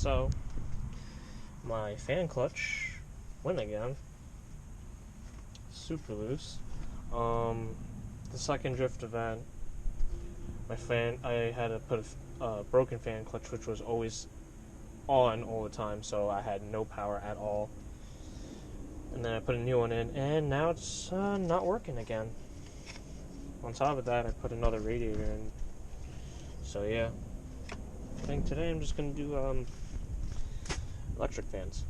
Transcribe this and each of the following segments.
So my fan clutch went again, super loose. The second drift event, I had to put a broken fan clutch, which was always on all the time, so I had no power at all. And then I put a new one in, and now it's not working again. On top of that, I put another radiator in. So yeah, I think today I'm just gonna do electric fans.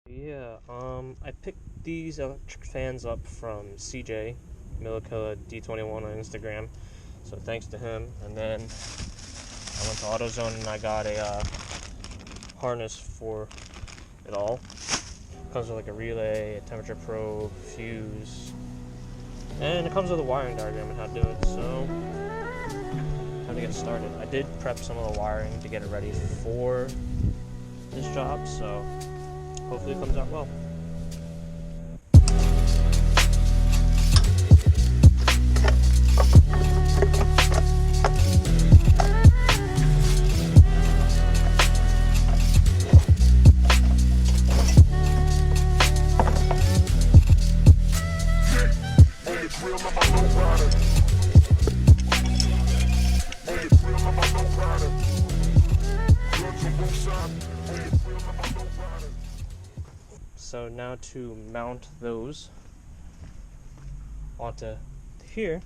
Yeah, I picked these electric fans up from CJ Millicilla D21 on Instagram, so thanks to him. And then I went to AutoZone and I got a harness for it all. It comes with like a relay, a temperature probe, fuse, and it comes with a wiring diagram and how to do it. So time to get started. I did prep some of the wiring to get it ready for this job, so hopefully it comes out well. So now to mount those onto here,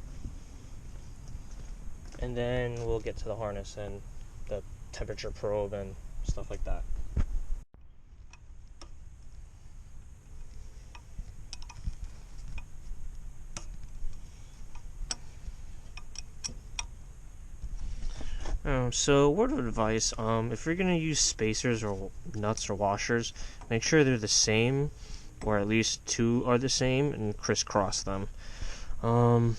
and then we'll get to the harness and the temperature probe and stuff like that. So word of advice, if you're going to use spacers or nuts or washers, make sure they're the same, or at least two are the same, and crisscross them. I'm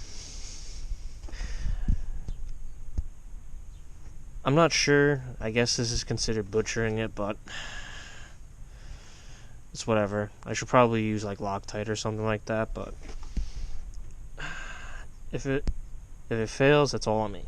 not sure. I guess this is considered butchering it, but it's whatever. I should probably use like Loctite or something like that, but if it fails, that's all on me.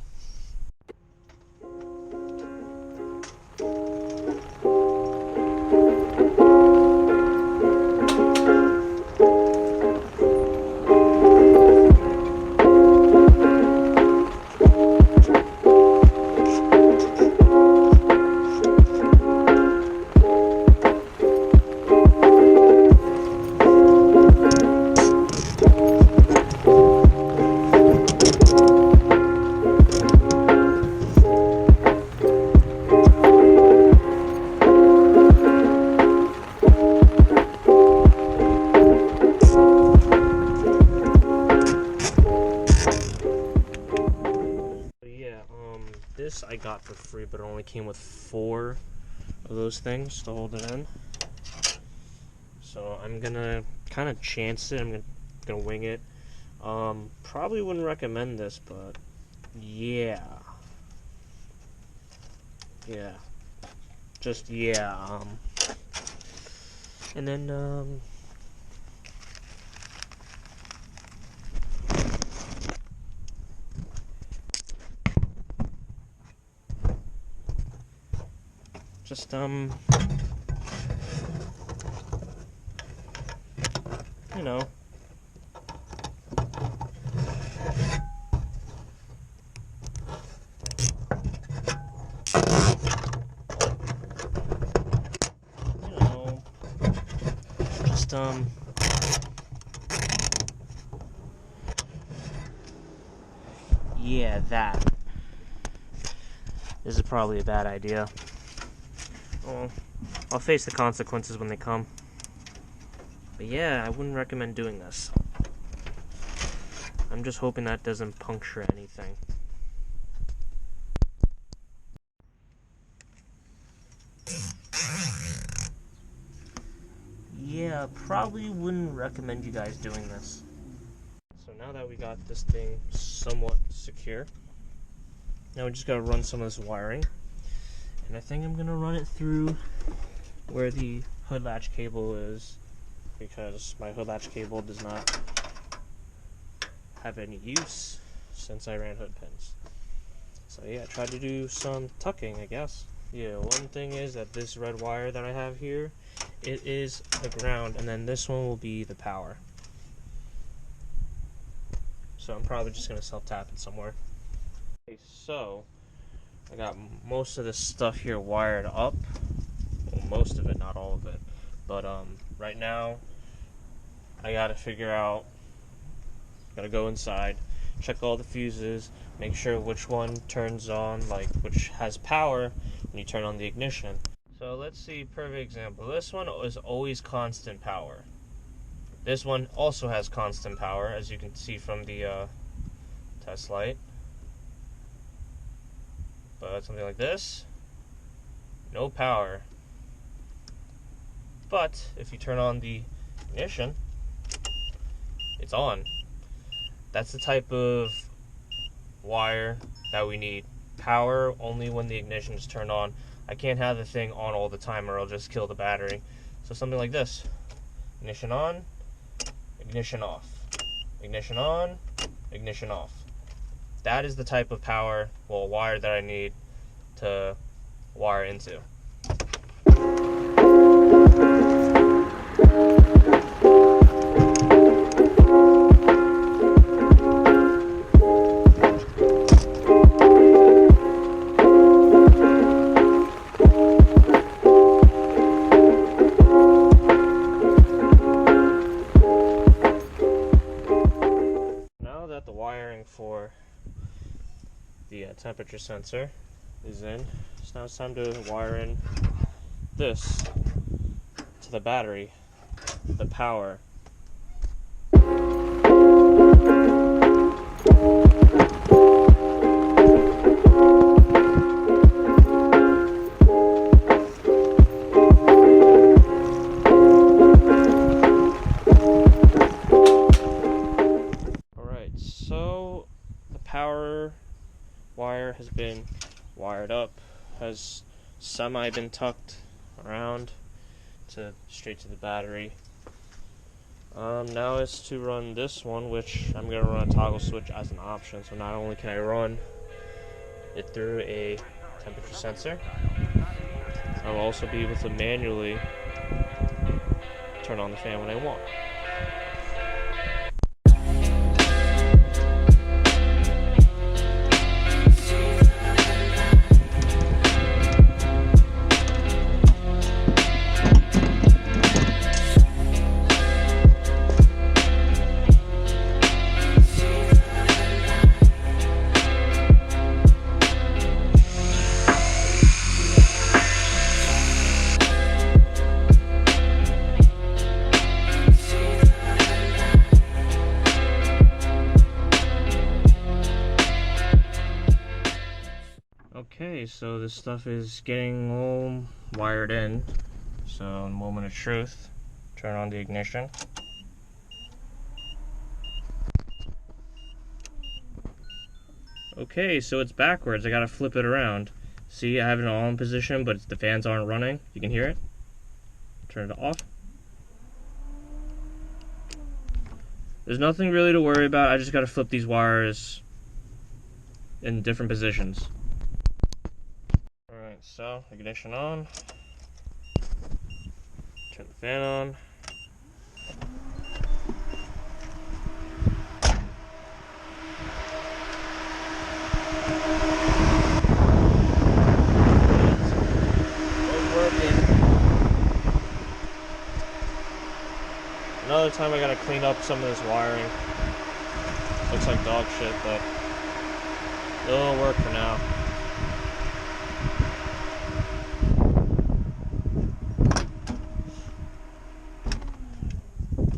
This I got for free, but it only came with 4 of those things to hold it in. So I'm gonna kind of chance it. I'm gonna wing it. Probably wouldn't recommend this, but yeah, just yeah. And then just you know, just yeah, that. This is probably a bad idea. Well, I'll face the consequences when they come. But yeah, I wouldn't recommend doing this. I'm just hoping that doesn't puncture anything. Yeah, probably wouldn't recommend you guys doing this. So now that we got this thing somewhat secure, now we just gotta run some of this wiring. And I think I'm gonna run it through where the hood latch cable is because my hood latch cable does not have any use since I ran hood pins. So yeah, I tried to do some tucking, I guess. Yeah, one thing is that this red wire that I have here, it is the ground, and then this one will be the power. So I'm probably just going to self-tap it somewhere. Okay, so I got most of this stuff here wired up. Well, most of it, not all of it. But right now, I got to figure out, got to go inside, check all the fuses, make sure which one turns on, like which has power when you turn on the ignition. So let's see, perfect example. This one is always constant power. This one also has constant power, as you can see from the test light. But something like this, no power. But if you turn on the ignition, it's on. That's the type of wire that we need. Power only when the ignition is turned on. I can't have the thing on all the time or I'll just kill the battery. So something like this. Ignition on, ignition off. Ignition on, ignition off. That is the type of power, well, wire that I need to wire into. Now that the wiring for the temperature sensor is in, so now it's time to wire in this to the battery, the power. Alright, so the power wire has been wired up, has semi been tucked around to straight to the battery. Now it's to run this one, which I'm going to run a toggle switch as an option. So not only can I run it through a temperature sensor, I'll also be able to manually turn on the fan when I want. Okay, so this stuff is getting all wired in. So, moment of truth, turn on the ignition. Okay, so it's backwards. I gotta flip it around. See, I have it in on position, but the fans aren't running. You can hear it. Turn it off. There's nothing really to worry about. I just gotta flip these wires in different positions. Alright, so ignition on. Turn the fan on. Another time I gotta clean up some of this wiring. Looks like dog shit, but it'll work for now.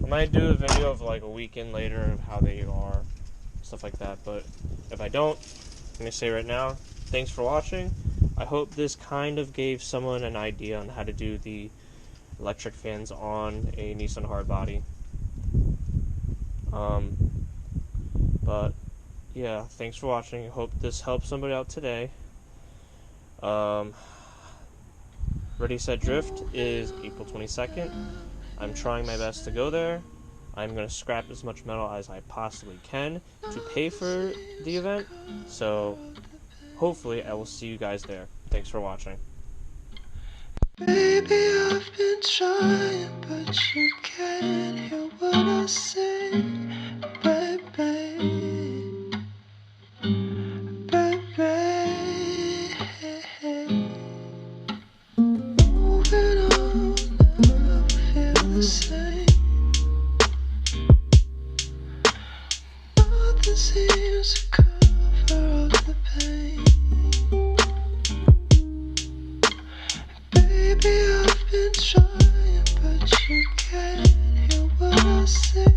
I might do a video of like a weekend later of how they are, stuff like that, but if I don't, I'm gonna say right now, thanks for watching. I hope this kind of gave someone an idea on how to do the electric fans on a Nissan Hardbody. But yeah, thanks for watching. Hope this helps somebody out today. Ready Set Drift is April 22nd. I'm trying my best to go there. I'm going to scrap as much metal as I possibly can to pay for the event. So hopefully I will see you guys there. Thanks for watching. Baby, I've been trying, but you can't hear what I say, baby, baby. Moving on, never feel the same. Nothing seems to cover up the pain. Baby, I've been trying, but you can't hear what I say,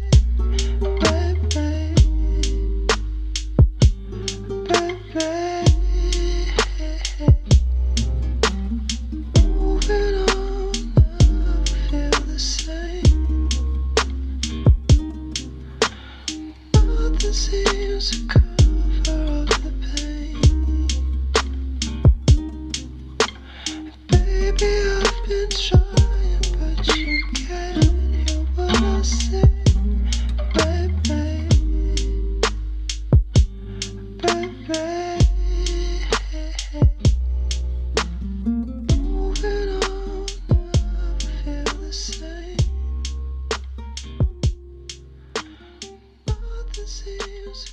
baby, baby. Moving on, never feel the same. Nothing seems to cover up the pain. Baby, I've been trying, but you can't hear what I say, baby, baby. Moving on, never feel the same. Nothing seems to